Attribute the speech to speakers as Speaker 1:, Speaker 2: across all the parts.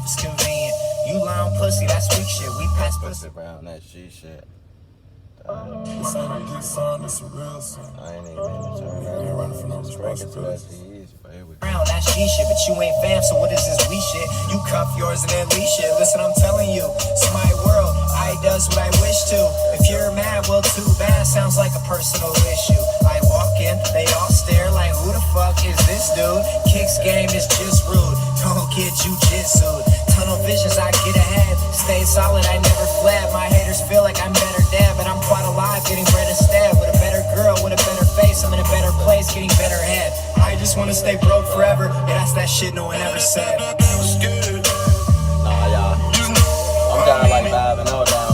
Speaker 1: life is convenient. You lie on pussy, that's weak shit. We pass pussy
Speaker 2: around that G shit.
Speaker 3: This ain't a good song, it's a real song.
Speaker 2: I ain't even running from no responsibilities.
Speaker 1: Around that G shit, but you ain't fam, so what is this we shit? You cuff yours and then leash shit. Listen, I'm telling you, it's my world. I does what I wish to. If you're mad, well, too bad. Sounds like a personal issue. I walk in, they all stare like, who the fuck is this dude? Kicks game is just rude. Don't get jujitsu'd. Tunnel visions, I get ahead. Stay solid, I never fled. My haters feel like I'm better dead, but I'm quite alive, getting bread instead. With a better girl, with a better face, I'm in a better place, getting better head. I just wanna stay broke forever. Yeah, that's that shit no one ever said.
Speaker 2: Nah, y'all. I'm down like vibing out down.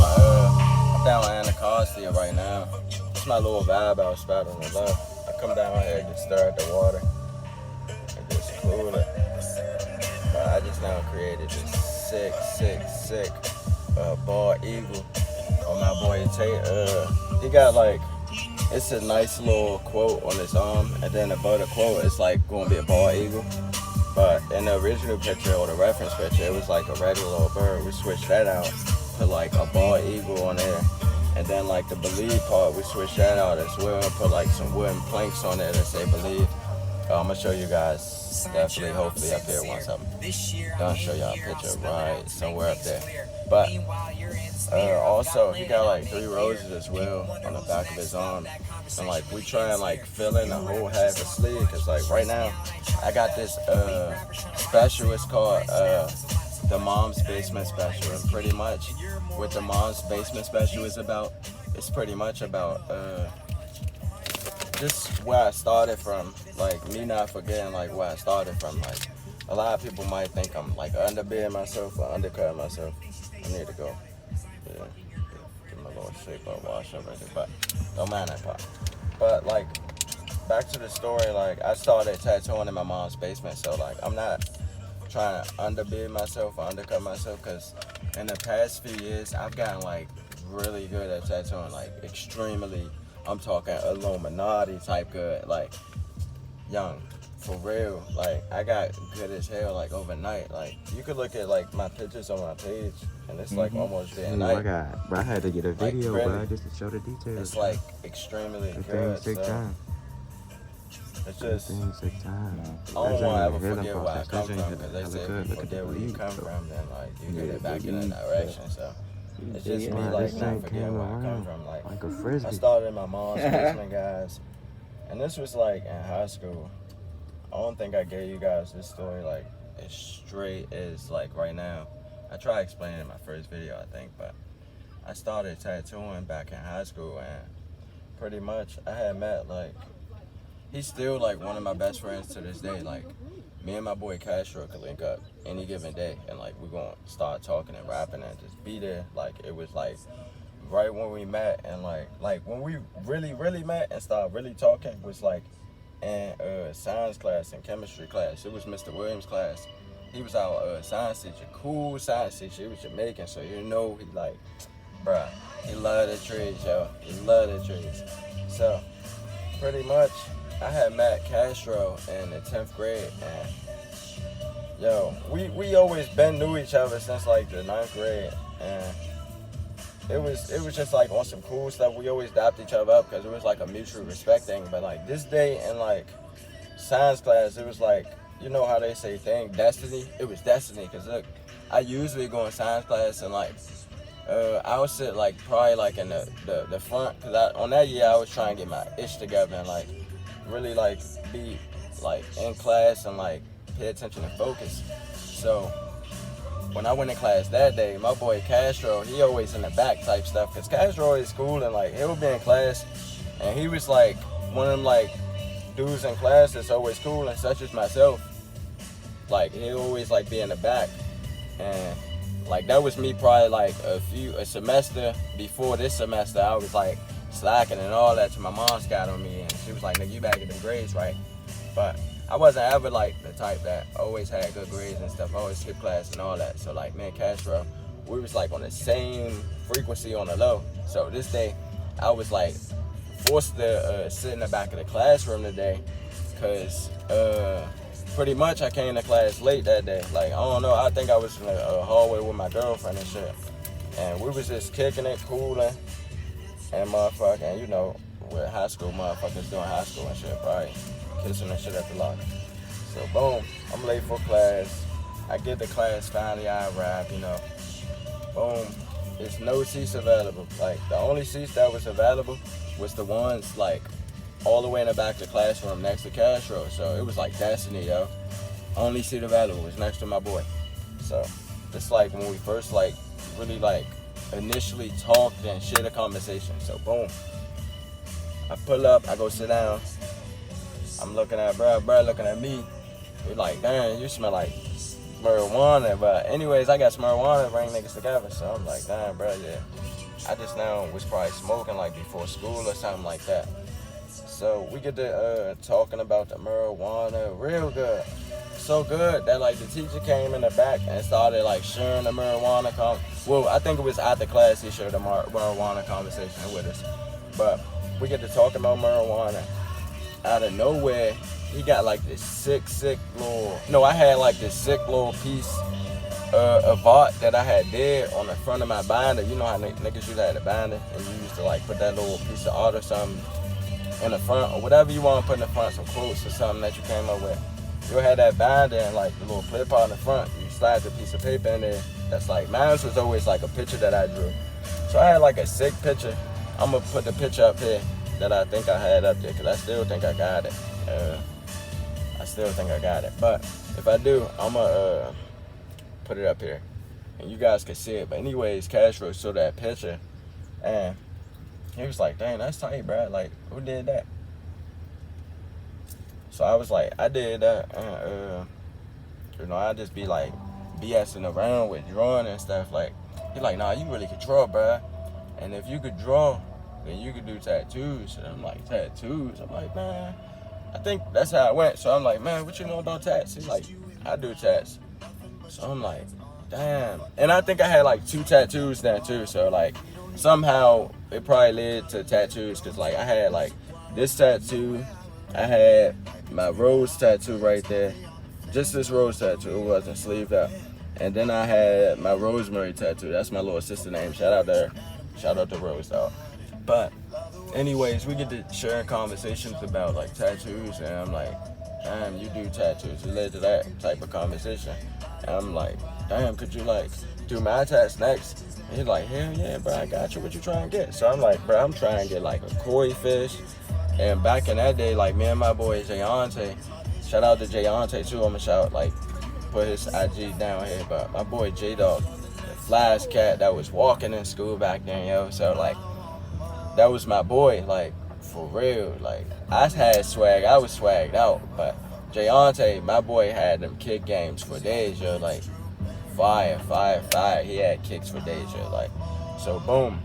Speaker 2: I'm down Anacostia right now. It's my little vibe out spot on the left. I come down here, just stir at the water, and just cool it. But I just now created this sick bald eagle on my boy Tate. He got like, it's a nice little quote on his arm, and then above the quote it's like gonna be a bald eagle. But in the original picture or the reference picture, it was like a regular little bird. We switched that out, put like a bald eagle on there, and then like the believe part, we switched that out as well, put like some wooden planks on there that say believe. I'm gonna show you guys definitely, hopefully up here once I'm done show y'all a picture right somewhere up there. But also he got like 3 roses as well on the back of his arm, and like we try and like fill in the whole half of sleeve, because like right now I got this special. It's called the Mom's Basement Special, and pretty much what the Mom's Basement Special is about, it's pretty much about just where I started from, like me not forgetting like where I started from. Like a lot of people might think I'm like underbeing myself or undercutting myself. I need to go, yeah, get my little shape up, wash up right there, but don't mind that part. But like back to the story, like I started tattooing in my mom's basement, so like I'm not trying to underbid myself or undercut myself, because in the past few years I've gotten like really good at tattooing, like extremely. I'm talking Illuminati type good, like young, for real. Like I got good as hell like overnight. Like you could look at like my pictures on my page, and it's like almost day and night.
Speaker 4: Bro, I had to get a video, like, really, bro, just to show the details.
Speaker 2: It's like extremely good.
Speaker 4: Take time.
Speaker 2: It's just,
Speaker 4: take time.
Speaker 2: I don't want to ever forget where I come from, because they say if you forget where you come from, then like you get it back in that direction. So it's just me like not forgetting where I come from. Like
Speaker 4: a frisbee.
Speaker 2: I started in my mom's basement, guys, and this was like in high school. I don't think I gave you guys this story like as straight as like right now. I tried explaining it in my first video, I think, but I started tattooing back in high school, and pretty much I had met like, he's still like one of my best friends to this day. Like me and my boy Castro could link up any given day, and like we're gonna start talking and rapping and just be there. Like it was like right when we met, and like when we really met and started really talking was like in science class and chemistry class. It was Mr. Williams' class. He was our science teacher, cool science teacher. He was Jamaican, so you know he like, bruh, he loved the trees, yo. He loved the trees. So pretty much I had met Castro in the 10th grade, and yo, we always been knew each other since like the 9th grade, and it was just like on some cool stuff. We always dapped each other up because it was like a mutual respect thing. But like this day in like science class, it was like, you know how they say destiny? It was destiny, because look, I usually go in science class and like I would sit like probably like in the front, because on that year I was trying to get my ish together and like really like be like in class and like pay attention and focus. So when I went in class that day, my boy Castro, he always in the back type stuff, because Castro is cool and like he'll be in class, and he was like one of them like dudes in class that's always cool, and such as myself, like he'll always like be in the back. And like that was me probably like a semester before this semester. I was like slacking and all that till my mom's got on me, and she was like, nigga, you better get them grades right. But I wasn't ever like the type that always had good grades and stuff. I always skipped class and all that. So like me and Castro, we was like on the same frequency on the low. So this day I was like forced to sit in the back of the classroom today, because pretty much I came to class late that day. Like, I don't know, I think I was in a hallway with my girlfriend and shit. And we was just kicking it, cooling, and motherfucking, you know, with high school motherfuckers doing high school and shit, probably kissing and shit at the locker. So boom, I'm late for class. I get to class, finally I arrive, you know. Boom, there's no seats available. Like, the only seats that was available was the ones, like, all the way in the back of the classroom next to Castro. So it was like destiny, yo. Only seat available was next to my boy. So it's like when we first, like, really, like, initially talked and shared a conversation. So boom, I pull up, I go sit down. I'm looking at bro looking at me. He's like, damn, you smell like marijuana. But anyways, I got some marijuana to bring niggas together. So I'm like, damn, bro, yeah. I just now was probably smoking like before school or something like that. So we get to talking about the marijuana real good. So good that like the teacher came in the back and started like sharing the marijuana well, I think it was after class he shared the marijuana conversation with us. But we get to talking about marijuana. Out of nowhere, he got like this sick little, no, I had like this sick little piece of art that I had did on the front of my binder. You know how niggas used to have a binder and you used to like put that little piece of art or something in the front or whatever you want to put in the front, some quotes or something that you came up with. You'll have that binder and like the little clip out in the front. You slide the piece of paper in there. That's like, mine was always like a picture that I drew. So I had like a sick picture. I'm gonna put the picture up here that I think I had up there because I still think I got it. But if I do, I'm gonna put it up here and you guys can see it. But anyways, Castro saw that picture and he was like, dang, that's tight, bro. Like, who did that? So I was like, I did that. And, you know, I just be like BSing around with drawing and stuff. Like, he like, nah, you really could draw, bro. And if you could draw, then you could do tattoos. And I'm like, tattoos? I'm like, man, I think that's how it went. So I'm like, man, what you know about tats? He's like, I do tats. So I'm like, damn. And I think I had like 2 tattoos there too. So like, somehow it probably led to tattoos. Cause like I had like this tattoo. I had my rose tattoo right there. Just this rose tattoo. It wasn't sleeved up. And then I had my rosemary tattoo. That's my little sister name. Shout out there. Shout out to Rose, dog. But anyways, we get to sharing conversations about like tattoos. And I'm like, damn, you do tattoos. It led to that type of conversation. And I'm like, damn, could you like do my tats next? And he's like, hell yeah, bro, I got you. What you trying to get? So I'm like, bro, I'm trying to get like a koi fish. And back in that day, like me and my boy Jayante, shout out to Jayante too. I'm gonna shout, like, put his IG down here. But my boy J-Dog, the flash cat that was walking in school back then, yo. So like, that was my boy, like, for real. Like, I had swag, I was swagged out. But Jayante, my boy had them kick games for days, yo. Like, fire. He had kicks for days, yo. Like, so boom.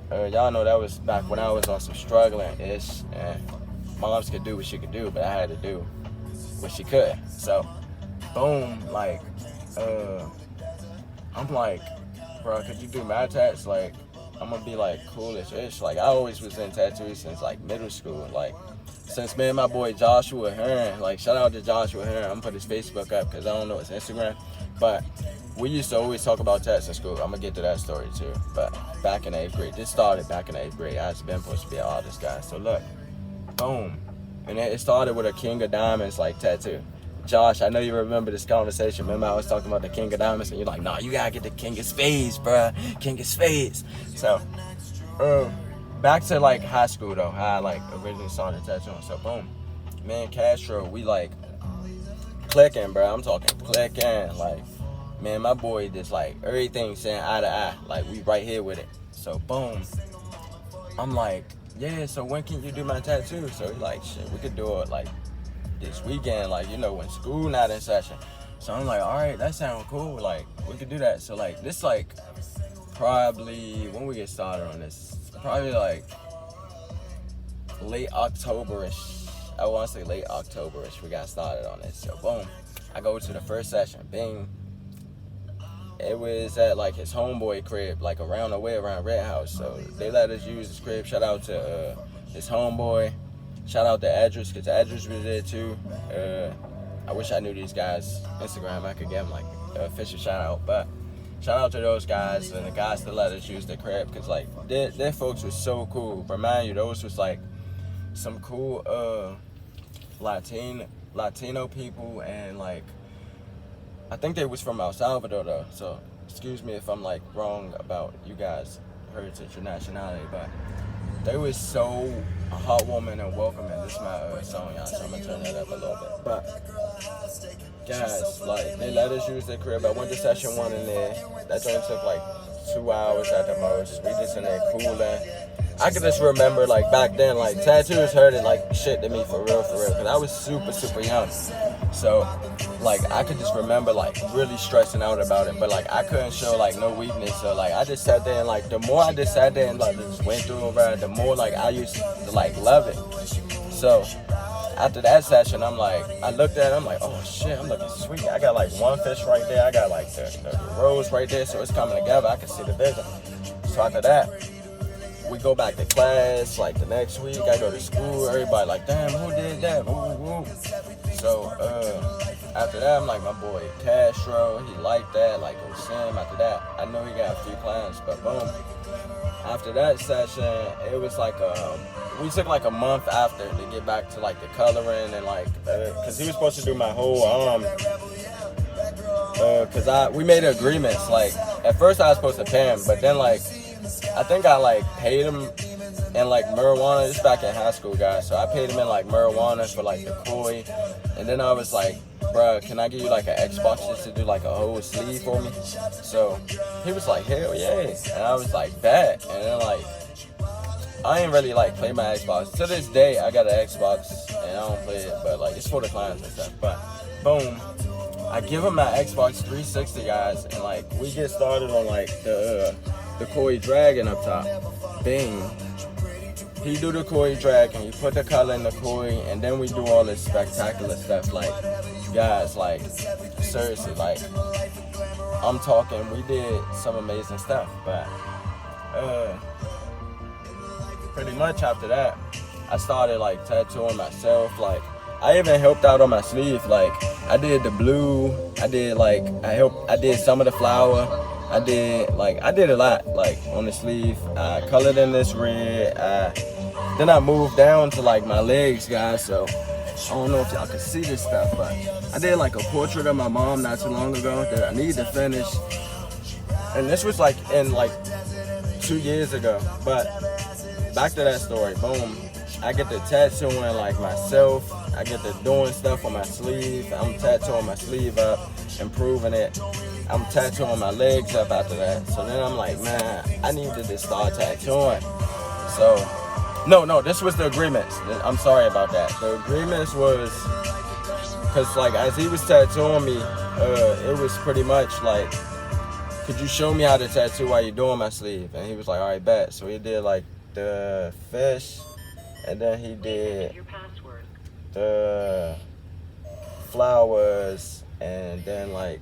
Speaker 2: Y'all know that was back when I was on some struggling-ish, and moms could do what she could do, but I had to do what she could. So, boom, like, I'm like, bro, could you do my tats? Like, I'm gonna be like coolish-ish. Like, I always was in tattoos since like middle school. Like, since me and my boy Joshua Hearn, like, shout out to Joshua Hearn. I'm gonna put his Facebook up because I don't know his Instagram, but we used to always talk about tats in school. I'm gonna get to that story too. But back in 8th grade, this started back in 8th grade. I was been supposed to be an artist guy. So look, boom. And it started with a King of Diamonds like tattoo. Josh, I know you remember this conversation. Remember I was talking about the King of Diamonds and you're like, nah, you gotta get the King of Spades, bruh. King of Spades. So, back to like high school though, how I like originally started tattooing. So boom, me and Castro, we like clicking, bro. I'm talking clicking, like, man, my boy just like everything saying eye to eye. Like, we right here with it. So boom. I'm like, yeah, so when can you do my tattoo? So he's like, shit, we could do it like this weekend, like, you know, when school not in session. So I'm like, all right, that sounds cool. Like, we could do that. So like, this like probably when we get started on this, probably like late October-ish. I want to say late October-ish we got started on this. So boom, I go to the first session, bing. It was at like his homeboy crib, like around the way around Red House. So they let us use his crib. Shout out to his homeboy. Shout out to Edris, because Edris was there too. I wish I knew these guys' Instagram. I could give them like an official shout out. But shout out to those guys and the guys that let us use the crib, because like their folks was so cool. Remind you, those was like some cool Latino people, and like I think they was from El Salvador though. So excuse me if I'm like wrong about you guys' heritage or nationality, but they was so heartwarming and welcoming. This is my song, y'all, so I'm gonna turn that up a little bit. But guys, like they let us use their crib. I went to session 1 in there. That joint took like 2 hours at the most. We just in there cooling. I could just remember like back then, like tattoos hurted like shit to me for real, because I was super young. So like I could just remember like really stressing out about it, but like I couldn't show like no weakness. So like I just sat there and like the more I just sat there and like just went through it, the more like I used to like love it. So after that session, I'm like, I looked at it, I'm like, oh shit, I'm looking sweet. I got like one fish right there, I got like the rose right there, so it's coming together. I can see the vision. So after that, we go back to class, like the next week, I go to school, everybody like, damn, who did that? Woo. So, after that, I'm like, my boy Castro, he liked that, like Osim. After that, I know he got a few clients, but boom. After that session, it was like, we took like a month after to get back to like the coloring and like, cause he was supposed to do my whole arm. Cause we made agreements, like, at first I was supposed to pay him, but then like, I think I like paid him in like marijuana. This back in high school, guys. So I paid him in like marijuana for like the koi, and then I was like, bruh, can I give you like an Xbox just to do like a whole sleeve for me? So he was like, hell yeah, and I was like, bet. And then like, I ain't really like play my Xbox. To this day, I got an Xbox and I don't play it, but like it's for the clients and stuff. But boom, I give him my Xbox 360, guys, and like we get started on like the koi dragon up top. Bing. He do the koi dragon, he put the color in the koi, and then we do all this spectacular stuff. Like, guys, like, seriously, like, I'm talking, we did some amazing stuff, but, pretty much after that, I started, like, tattooing myself. Like, I even helped out on my sleeve. Like, I did the blue, I did some of the flower. I did a lot, like, on the sleeve. I colored in this red. Then I moved down to, like, my legs, guys, so I don't know if y'all can see this stuff, but I did, like, a portrait of my mom not too long ago that I need to finish. And this was, like, in, like, 2 years ago. But back to that story, boom. I get to tattooing, like, myself. I get to doing stuff on my sleeve. I'm tattooing my sleeve up, improving it. I'm tattooing my legs up after that. So then I'm like, man, I need to just start tattooing. So, no, this was the agreements. I'm sorry about that. The agreements was, cause like as he was tattooing me, it was pretty much like, could you show me how to tattoo while you're doing my sleeve? And he was like, all right, bet. So he did like the fish, and then he did the flowers, and then like,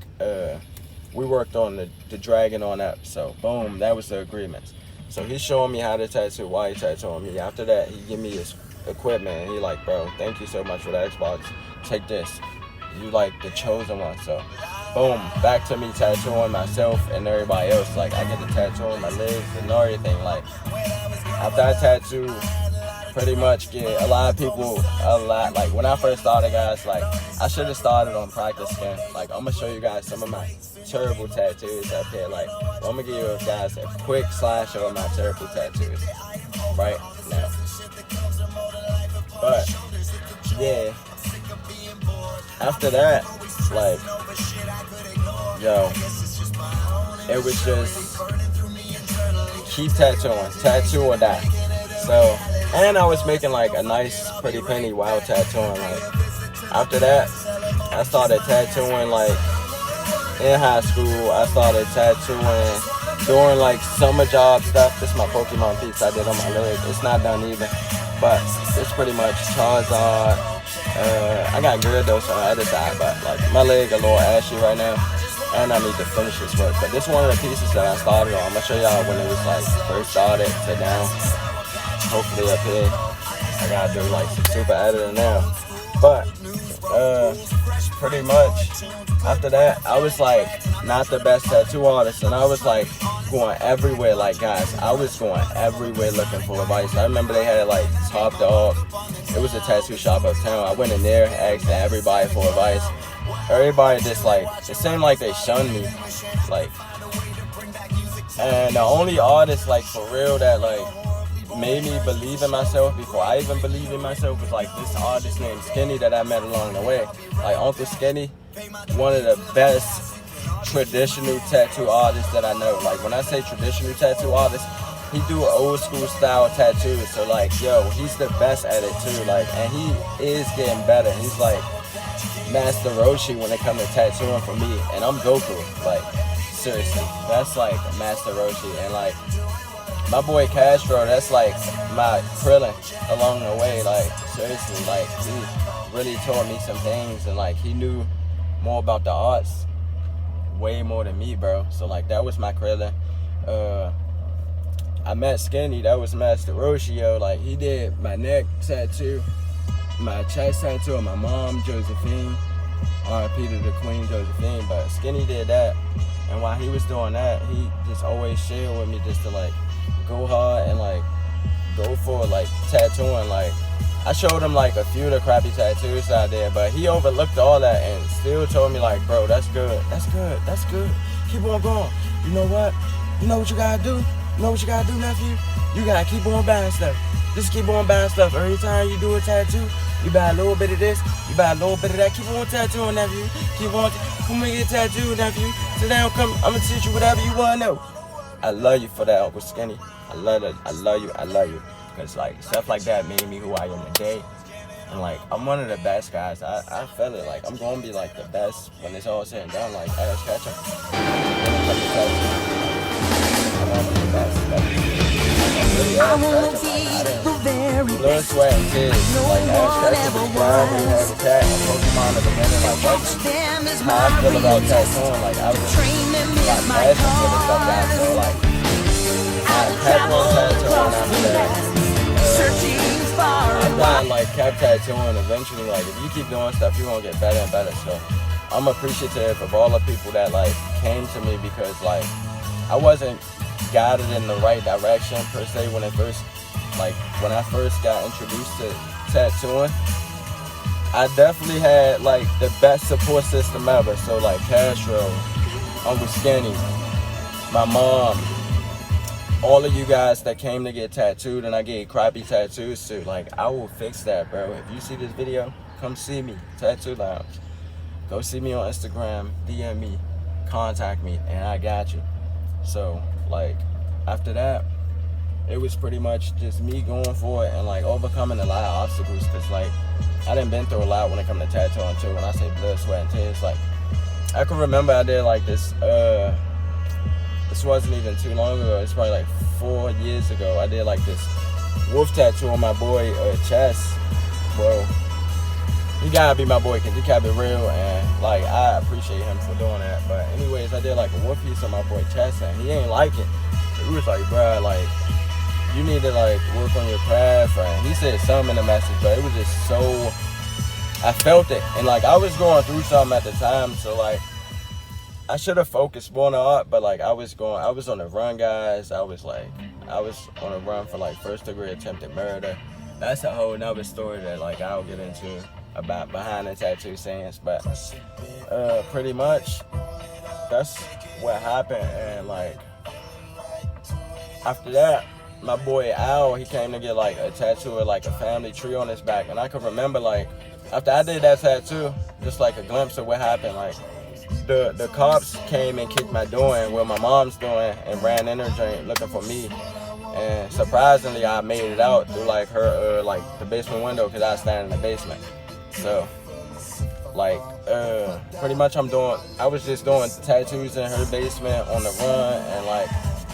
Speaker 2: we worked on the dragon on that. So boom, that was the agreements. So he's showing me how to tattoo while he's tattooing me. After that, he give me his equipment, and he like, bro, thank you so much for the Xbox. Take this. You like the chosen one. So boom, back to me tattooing myself and everybody else. Like I get to tattoo on my legs and everything. Like after I tattoo, pretty much get a lot of people like when I first started, guys, like I should have started on practice skin. Like I'm gonna show you guys some of my terrible tattoos up here. Like I'm gonna give you guys a quick slideshow of my terrible tattoos right now. But yeah, after that, like, yo, it was just keep tattooing, tattoo or die. So, and I was making like a nice pretty penny while tattooing. Like after that, I started tattooing like in high school. I started tattooing, doing like summer job stuff. This is my Pokemon piece I did on my leg. It's not done either, but it's pretty much Charizard. I got Gyarados on the other side, but like my leg a little ashy right now, and I need to finish this work. But this one of the pieces that I started on. I'm gonna show y'all when it was like first started to now. Hopefully up here, I gotta do like some super editing now. But pretty much after that, I was like not the best tattoo artist, and I was like going everywhere. Like guys, I was going everywhere looking for advice. I remember they had like Top Dog. It was a tattoo shop uptown. I went in there, asked everybody for advice. Everybody just like, it seemed like they shunned me. Like, and the only artist like for real that like made me believe in myself before I even believed in myself was like this artist named Skinny that I met along the way. Like Uncle Skinny, one of the best traditional tattoo artists that I know. Like when I say traditional tattoo artist, he do old school style tattoos. So like, yo, he's the best at it too. Like, and he is getting better. He's like Master Roshi when it comes to tattooing for me, and I'm Goku. Like, seriously, that's like Master Roshi. And like my boy Castro, that's like my Krillin along the way. Like seriously, like he really taught me some things, and like he knew more about the arts, way more than me, bro. So like that was my Krillin. I met Skinny, that was Master Roshi, yo. Like he did my neck tattoo, my chest tattoo, and my mom Josephine. R.I.P to the Queen Josephine. But Skinny did that, and while he was doing that, he just always shared with me just to like go hard and like go for like tattooing. Like I showed him like a few of the crappy tattoos out there, but he overlooked all that and still told me like, bro, that's good, that's good, that's good. Keep on going. You know what? You know what you gotta do? You know what you gotta do, nephew? You gotta keep on buying stuff. Just keep on buying stuff. Every time you do a tattoo, you buy a little bit of this, you buy a little bit of that. Keep on tattooing, nephew. Keep on, come and get a tattoo, nephew. So now I'm gonna teach you whatever you wanna know. I love you for that, Uncle Skinny. I love it. I love you. I love you. Cause like stuff like that made me who I am today. And like I'm one of the best guys. I feel it. Like I'm gonna be like the best when it's all said and done. Like Ash Ketchum.
Speaker 1: I wanna be the very
Speaker 2: blood,
Speaker 1: best.
Speaker 2: sweat, and tears. Like Ash Ketchum was blind when he had a cat. And Pokemon of the minute. Like that's how I feel about tattooing. Like I was like passion for this stuff down. So like I kept on tattooing after that. I've done like kept tattooing eventually. Like if you keep doing stuff, you're gonna get better and better. So I'm appreciative of all the people that like came to me, because like I wasn't guided in the right direction per se when I first got introduced to tattooing. I definitely had like the best support system ever. So like Castro, Uncle Skinny, my mom, all of you guys that came to get tattooed, and I gave crappy tattoos to. Like I will fix that, bro. If you see this video, come see me, Tattoo Lounge. Go see me on Instagram, DM me, contact me, and I got you. So like after that, it was pretty much just me going for it and like overcoming a lot of obstacles, because like I done been through a lot when it comes to tattooing too. When I say blood, sweat, and tears, like I can remember I did like this wasn't even too long ago. It's probably like 4 years ago. I did like this wolf tattoo on my boy chest. Well, he gotta be my boy because he kept it real, and like I appreciate him for doing that. But anyways, I did like a wolf piece on my boy chest, and he ain't like it. He was like, bruh, like you need to like work on your craft. And he said something in the message, but it was just so, I felt it, and like I was going through something at the time, so like I should have focused more on the art, but like I was on the run, guys. I was on a run for like first-degree attempted murder. That's a whole nother story that like I'll get into about behind the tattoo scenes. But pretty much that's what happened. And like after that, my boy Al, he came to get like a tattoo of like a family tree on his back, and I can remember like after I did that tattoo, just like a glimpse of what happened. Like the cops came and kicked my door in where my mom's doing and ran in her joint looking for me, and surprisingly I made it out through like her like the basement window, because I was standing in the basement. So like pretty much I was just doing tattoos in her basement on the run and like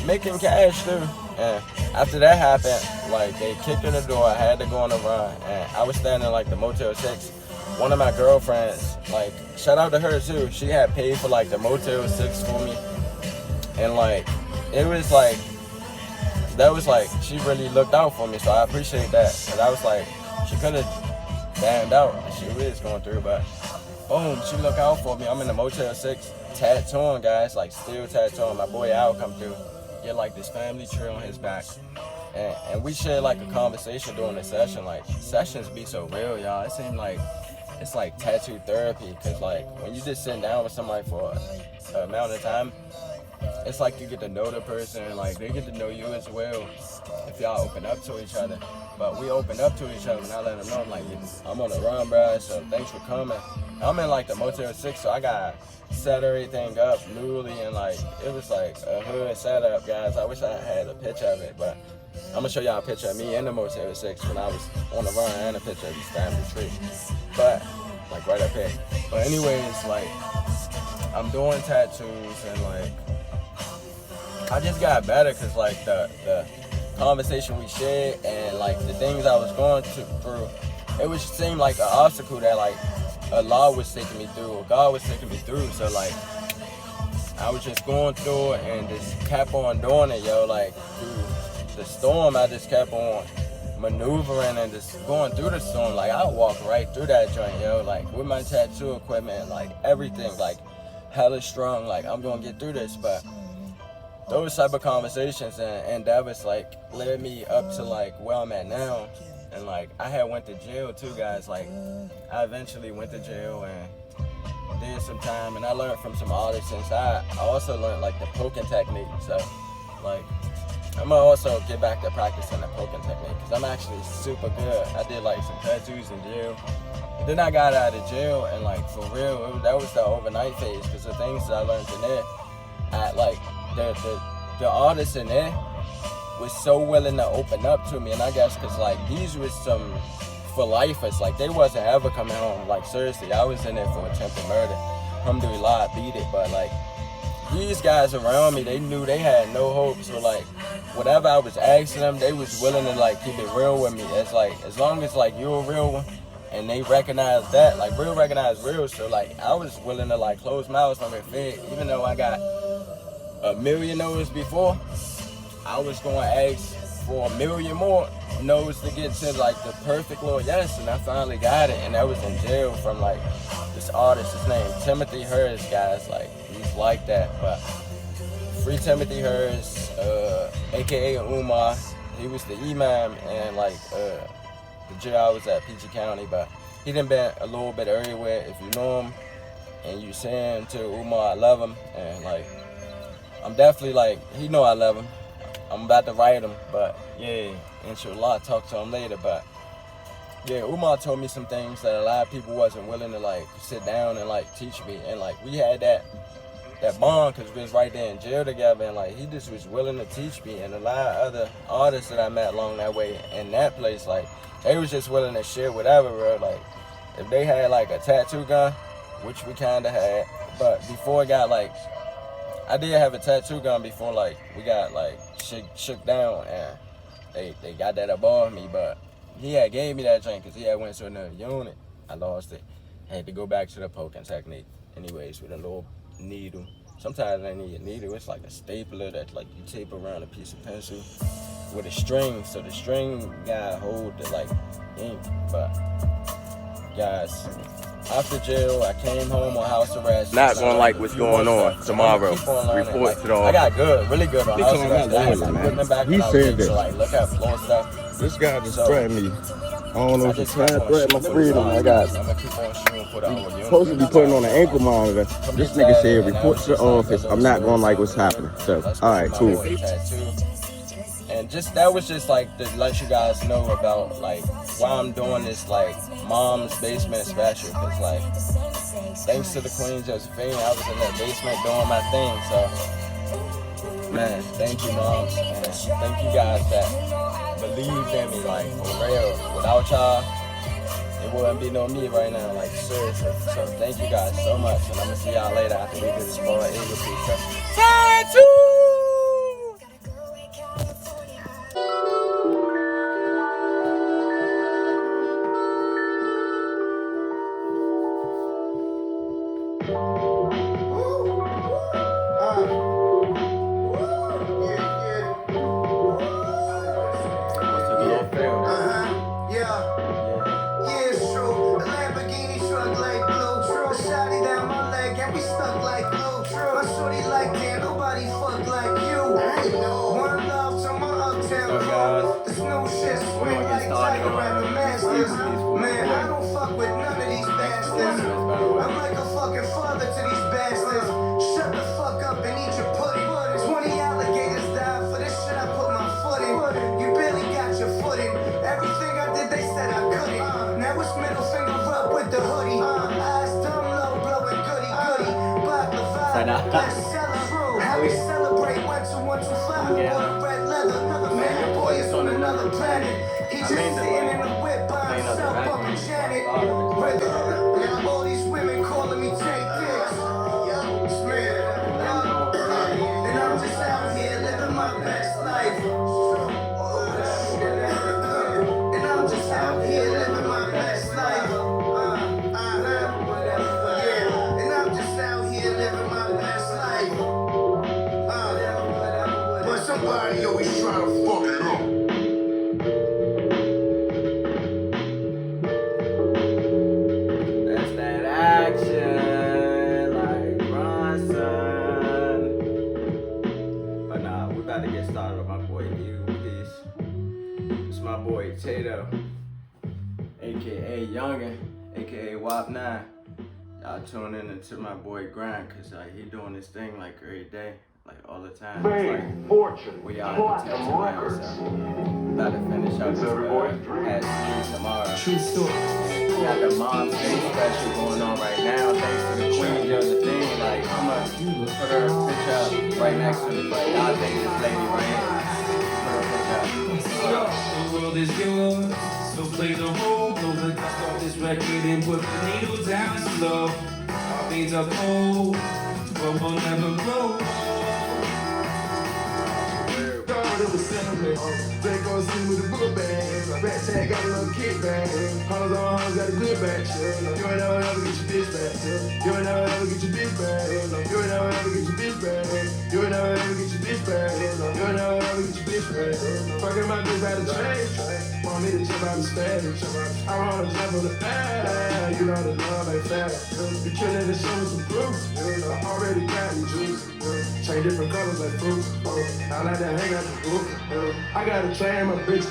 Speaker 2: making cash too. And after that happened, like they kicked in the door, I had to go on the run, and I was standing in like the Motel 6. One of my girlfriends, like shout out to her too, she had paid for like the Motel 6 for me, and like it was like that was like she really looked out for me, so I appreciate that. Cause I was like, she could have damned out, she is going through, but boom, she look out for me. I'm in the Motel 6 tattooing, guys, like still tattooing. My boy Al come through, get like this family tree on his back. And we share like a conversation during the session. Like sessions be so real, y'all. It seems like it's like tattoo therapy, cause like when you just sitting down with somebody for an amount of time, it's like you get to know the person, and like they get to know you as well if y'all open up to each other. But we open up to each other and I let them know, I'm like, I'm on the run, bro, so thanks for coming. I'm in like the Motel 6, so I got set everything up newly, and like it was like a hood setup, guys. I wish I had a picture of it, but I'm gonna show y'all a picture of me in the Motel 6 when I was on the run, and a picture of this family tree. But like right up here. But anyways, like I'm doing tattoos, and like I just got better, cause like the conversation we shared and like the things I was going through, it would seem like an obstacle that like Allah was taking me through, or God was taking me through. So like I was just going through it and just kept on doing it, yo. Like through the storm, I just kept on maneuvering and just going through the storm. Like I walk right through that joint, yo. Like with my tattoo equipment, like everything, like hella strong. Like I'm gonna get through this, but those type of conversations and that was like led me up to like where I'm at now. And like I had went to jail too, guys. Like I eventually went to jail and did some time, and I learned from some artists. And I also learned like the poking technique. So like I'm gonna also get back to practicing the poking technique, because I'm actually super good. I did like some tattoos in jail. Then I got out of jail, and like for real, that was the overnight phase, because the things that I learned in there, I like the artists in there was so willing to open up to me. And I guess because like these was some for lifers, like they wasn't ever coming home. Like seriously, I was in there for attempted murder. Alhamdulillah, I beat it. But like these guys around me, they knew they had no hope. So like whatever I was asking them, they was willing to like keep it real with me. It's like as long as like you're a real one and they recognize that, like real recognize real. So like I was willing to like close mouths on their feet, even though I got a million no's before. I was gonna ask for a million more no's to get to like the perfect little yes, and I finally got it. And that was in jail from like this artist, his name Timothy Hers, guys. Like he's like that, but free Timothy Hers, aka Umar. He was the imam and like the jail I was at, PG County, but he done been a little bit everywhere. If you know him and you say him to Umar, I love him, and like I'm definitely like, he know I love him. I'm about to write him, but yeah, inshallah, I'll talk to him later. But yeah, Umar told me some things that a lot of people wasn't willing to like sit down and like teach me. And like we had that bond, because we was right there in jail together, and like he just was willing to teach me. And a lot of other artists that I met along that way in that place, like they was just willing to share whatever, bro. Like if they had like a tattoo gun, which we kind of had, but before it got like, I did have a tattoo gun before like we got like shook down, and they got that above me. But he had gave me that drink because he had went to another unit. I lost it. I had to go back to the poking technique. Anyways, with a little needle. Sometimes I need a needle. It's like a stapler that like you tape around a piece of pencil with a string. So the string gotta hold the like ink. But guys, after jail, I came home on house arrest.
Speaker 5: Not gonna like what's going on tomorrow. Report to the office.
Speaker 2: I got good, really good on house arrest. I had to put them back when I was in, so like look at floor stuff.
Speaker 5: This guy just threatened me. I don't know if he's trying to threaten my freedom. I got supposed to be putting on an ankle monitor. This nigga said report to the office. I'm not gonna like what's happening. So, alright, cool.
Speaker 2: And just that was just like to let you guys know about like why I'm doing this like mom's basement special, because like thanks to the Queen Josephine, I was in that basement doing my thing. So man, thank you moms, and thank you guys that believed in me, like for real. Without y'all, it wouldn't be no me right now, like seriously. So thank you guys so much, and I'm gonna see y'all later after we do this for tattoo.
Speaker 1: shit
Speaker 2: We're
Speaker 1: swing
Speaker 2: gonna
Speaker 1: like
Speaker 2: get started
Speaker 1: Tiger at the
Speaker 2: on
Speaker 1: Masters.
Speaker 2: peaceful.
Speaker 1: Man, I don't fuck with none of these bastards. I'm like a fucking father to these bastards. Shut the fuck up and eat your pudding. 20 alligators died for this shit I put my foot in. You barely got your footing. Everything I did, they said I couldn't. Now it's middle finger up with the hoodie. Eyes dumb low, blowing goody goody. Black the vibe, let's celebrate. How we celebrate 1215. Bought a red leather. Man, your boy is on another planet. He just sitting in the whip by himself, fucking Janet. Now all these women calling me Jay Dicks. And I'm just out here living my best life. And I'm just out here living my best life. Yeah. And I'm just out here living my best life. But somebody always try to fuck it up.
Speaker 2: That's that action, like Bronson. But nah, we about to get started with my boy U. Peace. It's my boy Tato, aka Youngin, aka WAP 9. Y'all tune in into my boy Grind, cause he doing this thing like every day, like all the time.
Speaker 6: Fame, fortune,
Speaker 2: We out
Speaker 6: platinum
Speaker 2: in
Speaker 6: records.
Speaker 2: so about to finish up this past tomorrow.
Speaker 1: True story.
Speaker 2: We got the Mom's Day special going on right now. Thanks to the Queen Josephine. Like, I'm gonna put her picture up right next to me. Like, y'all think this lady right here. Put her picture up.
Speaker 7: The world is yours, so play the role. Blow the dust off this record and put the needle down slow. Our veins are cold, but we'll never grow.
Speaker 3: They go see with the book bag. Rat tag got a little kickback. Hunters on hunters got a good back. You ain't never ever get your bitch back. You ain't never ever get your bitch back. You ain't never ever get your bitch back. You ain't never ever get your bitch back. You ain't never ever get your bitch back. Fucking my bitch by the train. Want me to jump out the stage. I wanna jump on the ass. You know the love ain't fast. You killing the show with some proof. I already got you juice. Change different colors like fruit. I like that hang out the roof. I got a chain, my bitch.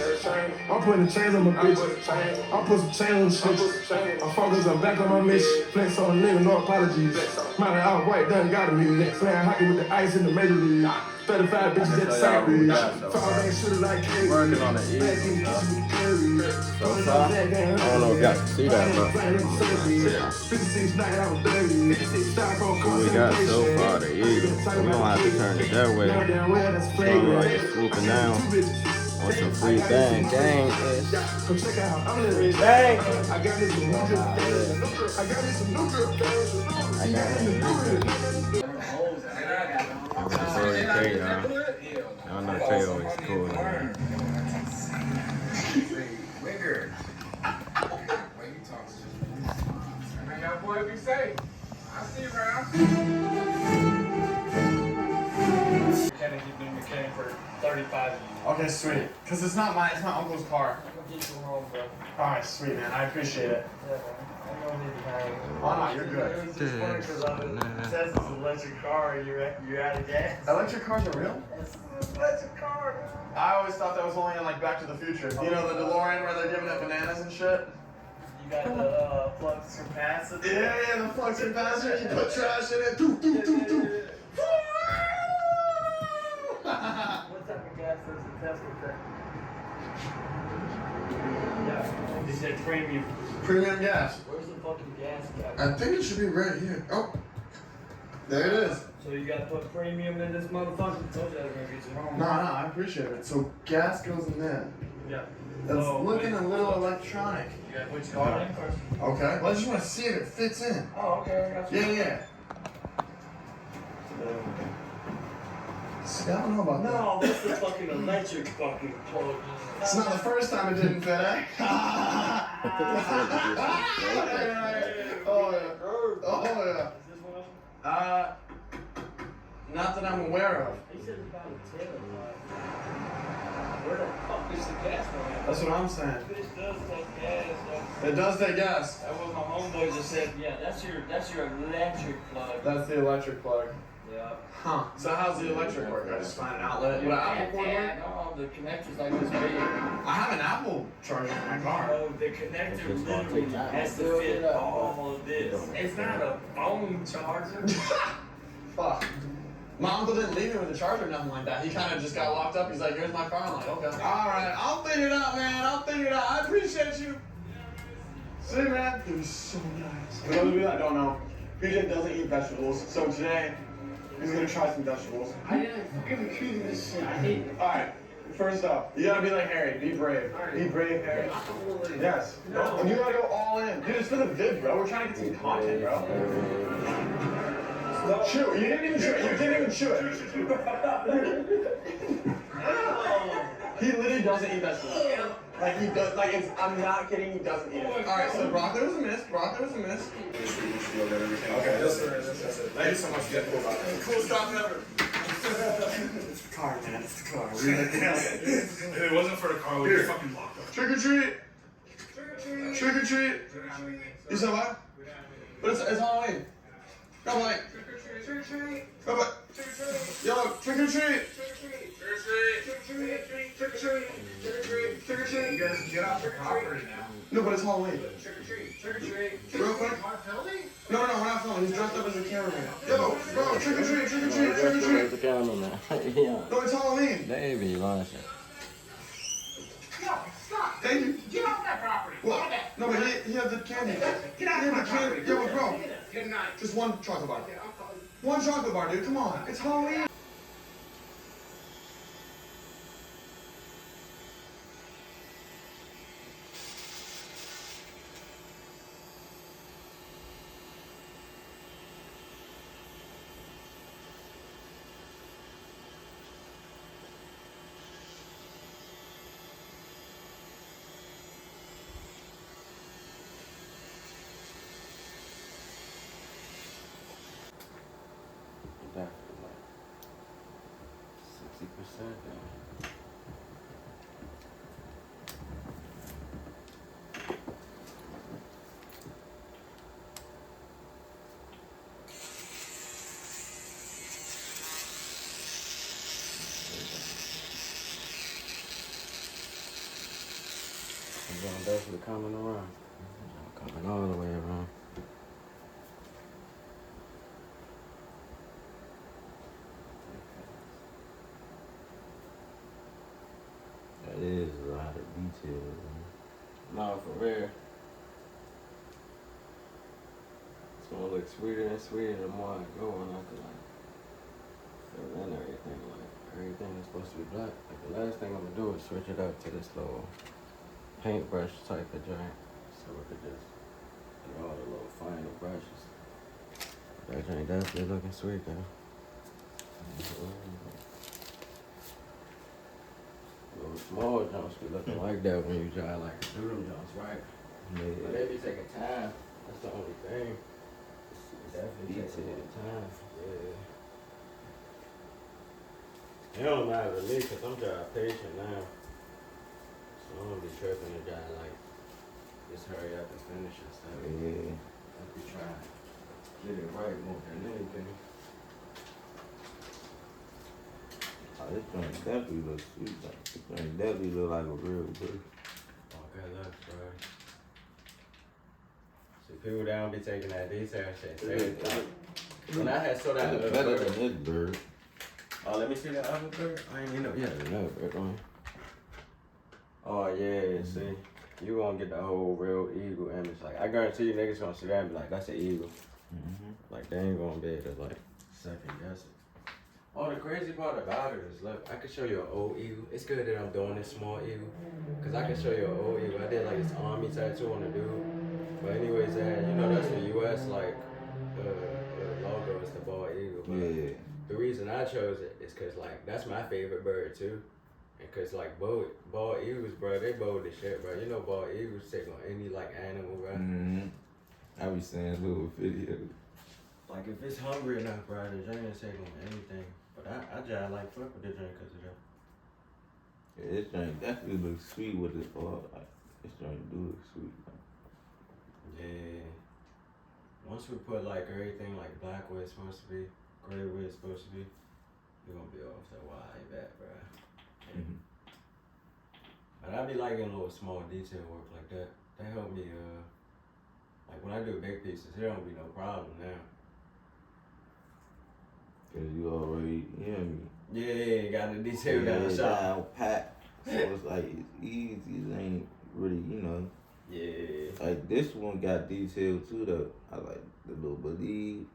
Speaker 3: I'm putting chains on my bitch. I put some chains on the shit. I'm focused, I'm back on my mission. Flex on the nigga, no apologies. Mine all white, done got a music. Playing hockey with the ice in the major league. 35 bitches at the side bridge. Fall back, shooter like K.
Speaker 2: Working on it, yeah. So far, I don't know if y'all can see that, but what we got so far, the eagle. So we don't have to turn it that way. So I'm like swooping down on some free bang gang.
Speaker 3: Check out, I'm living
Speaker 2: Bang!
Speaker 3: I got me some new girl. I got me some new girl.
Speaker 2: I got it. That's all they say, y'all. Y'all know Tay always cool, man.
Speaker 8: Wigger. What you talking to? Man, y'all boy be safe. I see you around.
Speaker 9: Mechanic, you've been a mechanic for 35 years.
Speaker 10: Okay, sweet. Cause it's not mine, it's my uncle's car.
Speaker 9: I'm gonna get you home, bro.
Speaker 10: Alright, sweet man, I appreciate it.
Speaker 9: Yeah, man. I don't need to hang.
Speaker 10: Oh no, you're good.
Speaker 9: It was just funny because it says it's an electric car and you're out of gas.
Speaker 10: Electric cars are real?
Speaker 9: It's an electric car, man.
Speaker 10: I always thought that was only in like Back to the Future. You know the DeLorean where they're giving out bananas and shit?
Speaker 9: You got the flux capacitor.
Speaker 10: Yeah, the flux capacitor, you put trash in it, doo doo doo doo.
Speaker 9: What type of gas does the Tesla take? Yeah, they said premium.
Speaker 10: Premium gas.
Speaker 9: Where's the fucking gas cap?
Speaker 10: I think it should be right here. Oh, there it is.
Speaker 9: So you gotta put premium in this motherfucker? Told you I was gonna get you home.
Speaker 10: No, I appreciate it. So gas goes in there.
Speaker 9: Yeah.
Speaker 10: That's
Speaker 9: Oh,
Speaker 10: looking
Speaker 9: wait.
Speaker 10: a little electronic.
Speaker 9: You gotta put your card in first.
Speaker 10: Okay. Well, I just want to see if it fits in.
Speaker 9: Oh, okay, I got you.
Speaker 10: Yeah. See, I don't know about that.
Speaker 9: No, that's the fucking electric fucking plug.
Speaker 10: It's not the first time it didn't fit, eh? Oh, yeah. Oh, yeah.
Speaker 9: Is this one of them?
Speaker 10: Not that I'm aware of.
Speaker 9: He said it's about a 10 Where the fuck is the gas one at?
Speaker 10: That's what I'm saying.
Speaker 9: This does take gas, though.
Speaker 10: It does take gas.
Speaker 9: That was my homeboy just said, yeah, that's your electric plug.
Speaker 10: That's the electric plug.
Speaker 9: Yeah.
Speaker 10: Huh. So how's the electric work? I just find an outlet. Would an Apple cord work?
Speaker 9: No, the connector's like this big.
Speaker 10: I have an Apple charger for my car.
Speaker 9: No, the connector literally has to fit all of this. It's not a phone charger.
Speaker 10: Fuck. My uncle didn't leave me with a charger or nothing like that. He kind of just got locked up. He's like, here's my car. I'm like, okay. All right, I'll figure it out, man. I'll figure it out. I appreciate you. See, man? It was so nice. For those of you that don't know, PJ doesn't eat vegetables. So today, he's going to try some vegetables.
Speaker 9: I didn't fucking choose this shit. I hate it.
Speaker 10: All right. First up, you gotta be like Harry. Be brave. Be brave, Harry. Yes. No. You gotta go all in. Dude, it's for the vid, bro. We're trying to get some content, bro. Chew. You didn't even chew it. You didn't even chew it. He literally doesn't eat vegetables. Like he does. Like it's. I'm not kidding. He doesn't eat it. All right. So broccoli was a miss. Broccoli was a miss. Okay. That's it. Thank you so much. Get cool. Cool stuff ever. It's the car, man. It's the car.
Speaker 8: If it wasn't for the car, we'd be fucking locked up.
Speaker 10: Trick or treat. Trick or treat. You said what? But it's Halloween. Come on. Come on. Yo, trick or treat.
Speaker 8: You guys get off the property now.
Speaker 10: No, but it's Halloween.
Speaker 8: Trick or treat.
Speaker 10: Real quick.
Speaker 8: Am I filming?
Speaker 10: No, we're not filming. He's dressed up as a cameraman. Yo, bro, trick or treat, trick or treat, trick or treat.
Speaker 2: The cameraman. Yeah.
Speaker 10: No, it's Halloween.
Speaker 2: They be lying.
Speaker 8: No, stop.
Speaker 10: Thank you.
Speaker 8: Get off that property.
Speaker 10: What? No, but he had the candy.
Speaker 8: Get out of my property.
Speaker 10: Yo, bro.
Speaker 8: Good night.
Speaker 10: Just one chocolate bar. One chocolate bar, dude. Come on. It's Halloween.
Speaker 2: Definitely like 60% then. I'm definitely coming around. I'm coming all the way around.
Speaker 4: That is a lot of detail, man.
Speaker 2: No, for real. It's gonna look sweeter and sweeter the more I go, and I can like fill in everything. Like everything is supposed to be black. Like the last thing I'm gonna do is switch it up to this little paintbrush type of joint, so we could just get all the little finer brushes. That joint definitely looking sweet though. Little small jumps be looking like that when you try like do them jumps right.
Speaker 4: Yeah.
Speaker 2: But they be taking time. That's the only thing. It definitely takes a little time. Yeah. It don't matter to me because I'm just patient now. So I don't be tripping to try like just hurry up and finish and stuff.
Speaker 4: Yeah.
Speaker 2: I be trying to get it right more than anything.
Speaker 4: Oh, this joint definitely looks sweet. Like, this joint definitely look like a real bird.
Speaker 2: Okay, look, bro. See, people down be taking that detail shit. Seriously. When I had saw that
Speaker 4: It's
Speaker 2: little
Speaker 4: better
Speaker 2: bird.
Speaker 4: than this bird.
Speaker 2: Oh, let me see the other bird. I ain't even know. Yeah, another bird on. Oh yeah, see, you gonna get the whole real eagle image. Like I guarantee you, niggas gonna see that and be like, "That's an eagle." Like they ain't gonna be able to like second guess it. Oh, the crazy part about it is, look, I can show you an old eagle. It's good that I'm doing this small eagle, cause I can show you an old eagle. I did like this army tattoo on the dude. But anyways, you know that's the U.S. like logo is the bald eagle. But
Speaker 4: Yeah.
Speaker 2: the reason I chose it is cause like that's my favorite bird too. And cause like bald eagles, bro, they bold as shit, bro. You know bald eagles take on any like animal, bro.
Speaker 4: I be seeing little videos.
Speaker 2: Like if it's hungry enough, bro, the joint take on anything. But I just like fuck with the joint cause of that.
Speaker 4: Yeah, this joint definitely looks sweet with this ball. Like, this joint do look sweet.
Speaker 2: Yeah. Once we put like everything like black where it's supposed to be, grade where it's supposed to be, you're gonna be off that wide back, bro. But I be liking little small detail work like that. That help me, like when I do big pieces, it don't be no problem now.
Speaker 4: Cause you already, you know me.
Speaker 2: Yeah, got the detail down shot.
Speaker 4: Down pat. So it's like, it's easy, it ain't really, you know.
Speaker 2: Yeah.
Speaker 4: Like this one got detail too though. I like the little believe.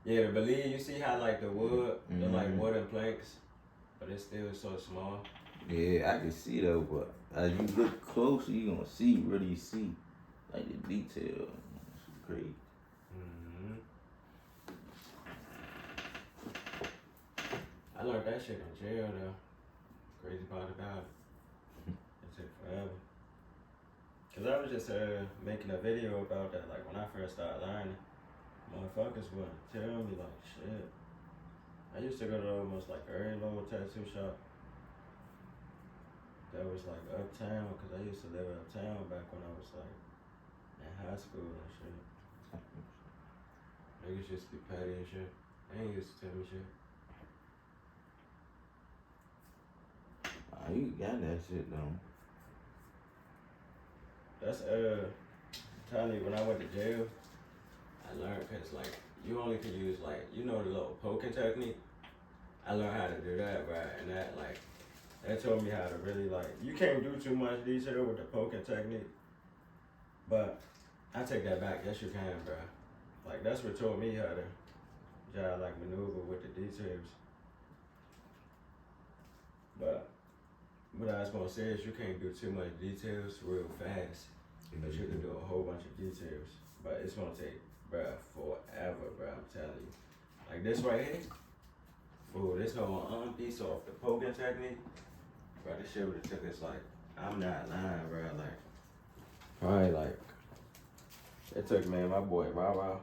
Speaker 2: Yeah, the believe, you see how like the wood, they're like wooden planks, but it's still so small.
Speaker 4: Yeah, I can see though, but as you look closer, you gonna see, really see, like the detail. It's great.
Speaker 2: I learned that shit in jail though. Crazy part about it. It took forever. Cause I was just making a video about that, like when I first started learning, motherfuckers wouldn't tell me like shit. I used to go to almost like every little tattoo shop that was like uptown, cause I used to live uptown back when I was like in high school and shit. Niggas used to be petty and shit. They ain't used to tell me shit.
Speaker 4: You got that shit though.
Speaker 2: That's telling you when I went to jail, I learned cause like you only could use like, you know, the little poking technique. I learned how to do that, right? And that like, that told me how to really like, you can't do too much detail with the poking technique, but I take that back. Yes, you can, bro. Like that's what taught me how to like maneuver with the details. But what I was gonna say is you can't do too much details real fast, but you can do a whole bunch of details. But it's gonna take, bruh, forever, bruh, I'm telling you. Like this right here, fool, this whole arm piece off the poking technique, bruh, this shit would've took us like, I'm not lying, bruh, like, probably like, it took me and my boy, Ra.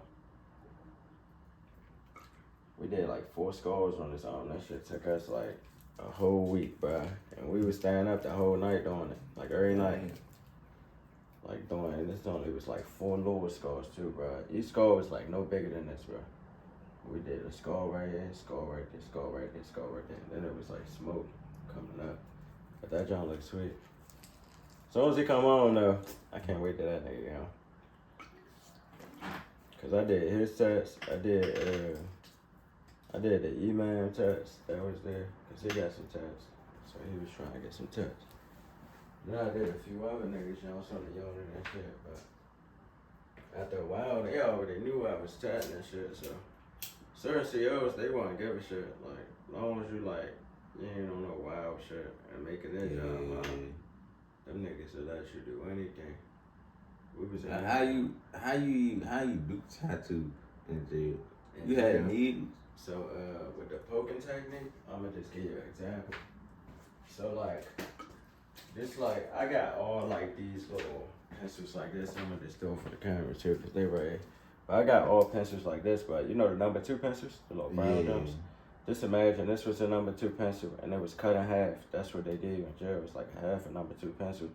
Speaker 2: We did like 4 scars on this arm. That shit took us like a whole week, bruh. And we was staying up the whole night doing it, like every night. Like doing, and this only was like 4 lower scars too, bruh. Each scar was like no bigger than this, bruh. We did a scar right here, scar right there, scar right there, scar right there. And then it was like smoke coming up. But that joint looks sweet. As soon as he come on though, I can't wait till that nigga, you know. Cause I did his test, I did the E-Man test that was there, cause he got some tests. So he was trying to get some tests. Then I did a few other niggas, you know, some of the younger and shit, but after a while, they already knew I was tatting and shit, so certain COs, they won't give a shit. Like, as long as you like, you ain't on no wild shit and making their job, them niggas will let you do anything. We was in
Speaker 4: how you do tattoo in jail? You had needles?
Speaker 2: So with the poking technique, I'ma just give you an example. So like, this like, I got all like these little pencils like this. I'm gonna just do it for the camera too, cause they right here. But I got all pencils like this, but you know the number 2 pencils, the little brown ones. Just imagine this was a number 2 pencil and it was cut in half. That's what they gave in jail. It's like half a number 2 pencil.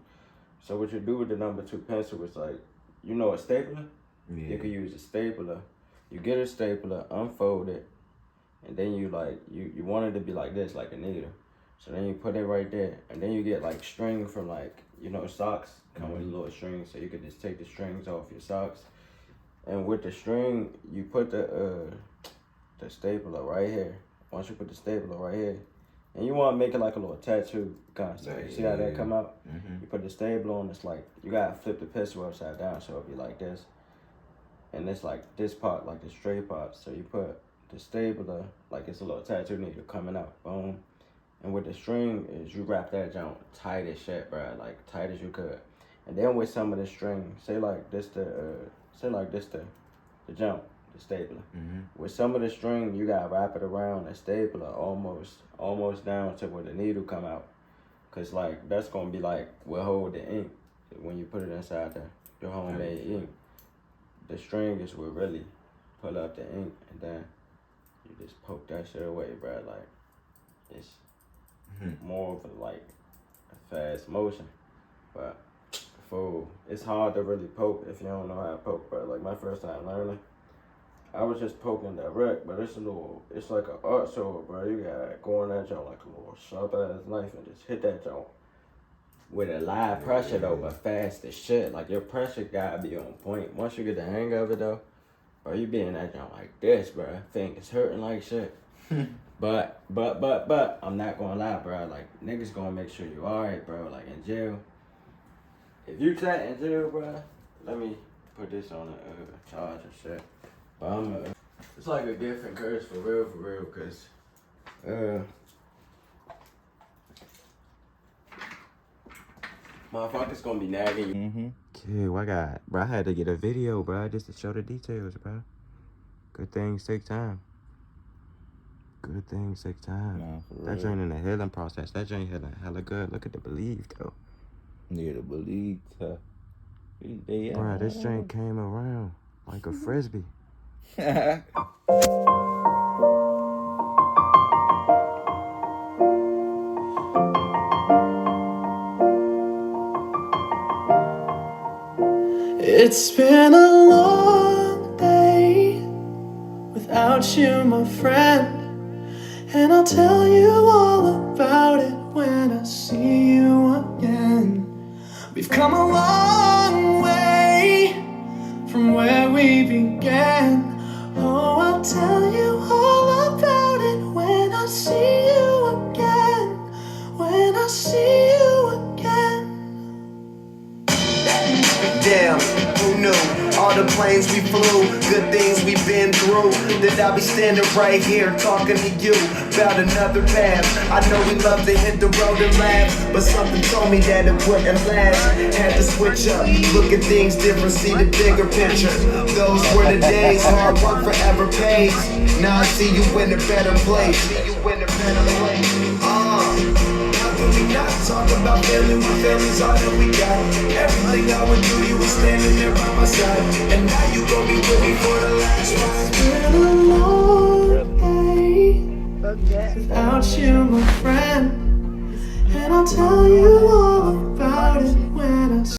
Speaker 2: So what you do with the number 2 pencil is like, you know a stapler?
Speaker 4: Yeah.
Speaker 2: You can use a stapler. You get a stapler, unfold it, and then you like, you want it to be like this, like a needle. So then you put it right there, and then you get like string from like, you know, socks come with a little string, so you can just take the strings off your socks. And with the string, you put the stapler right here. Once you put the stapler right here, and you want to make it like a little tattoo concept. You see how that come out? You put the stapler on, it's like, you gotta flip the pistol upside down so it'll be like this. And it's like this part, like the straight part. So you put the stapler, like it's a little tattoo needle coming out, boom. And with the string is you wrap that joint tight as shit, bro, like tight as you could. And then with some of the string, say like this the jump, the stapler. With some of the string, you gotta wrap it around the stapler almost down to where the needle come out. Cause like, that's gonna be like, will hold the ink when you put it inside your homemade ink. The string is what really pull up the ink, and then you just poke that shit away, bro. Like, it's more of a, like, a fast motion. But, fool, it's hard to really poke if you don't know how to poke, bro. Like, my first time learning,
Speaker 5: I was just poking direct, but it's like an art sword, bro. You gotta go on that joint like a little sharp ass knife and just hit that joint with a live pressure though, but fast as shit. Like your pressure gotta be on point. Once you get the hang of it though, bro, you be in that joint like this, bro. Fingers hurting like shit. But I'm not gonna lie, bro. Like niggas gonna make sure you alright, bro. Like in jail, if you sat in jail, bro, let me put this on a charge and shit. But it's like a gift and curse for real, cause motherfuckers gonna be nagging you. Kid, bro, I had to get a video, bro, just to show the details, bro. Good things take time. Good things take time.
Speaker 4: Nah,
Speaker 5: that joint in the healing process. That joint healing hella good. Look at the believe though.
Speaker 4: Yeah, the believe.
Speaker 5: Bro, this joint came around like a frisbee.
Speaker 6: It's been a long day without you, my friend, and I'll tell you all about it when I see you again. We've come a long way from where we began. Oh, I'll tell you all about it when I see you again. When I see you again.
Speaker 11: Damn, who knew? All the planes we flew, good things we've been through. That I'll be standing right here talking to you about another path. I know we love to hit the road and laugh, but something told me that it wouldn't last. Had to switch up, look at things different, see the bigger picture. Those were the days, hard work forever pays. Now I see you in a better place. We not talk about family when family's all that we got. Everything I went through, you were standing there by my side, and now you gon' be with me for the last ride.
Speaker 6: It's been a long day without you, my friend, and I'll tell you all about it when I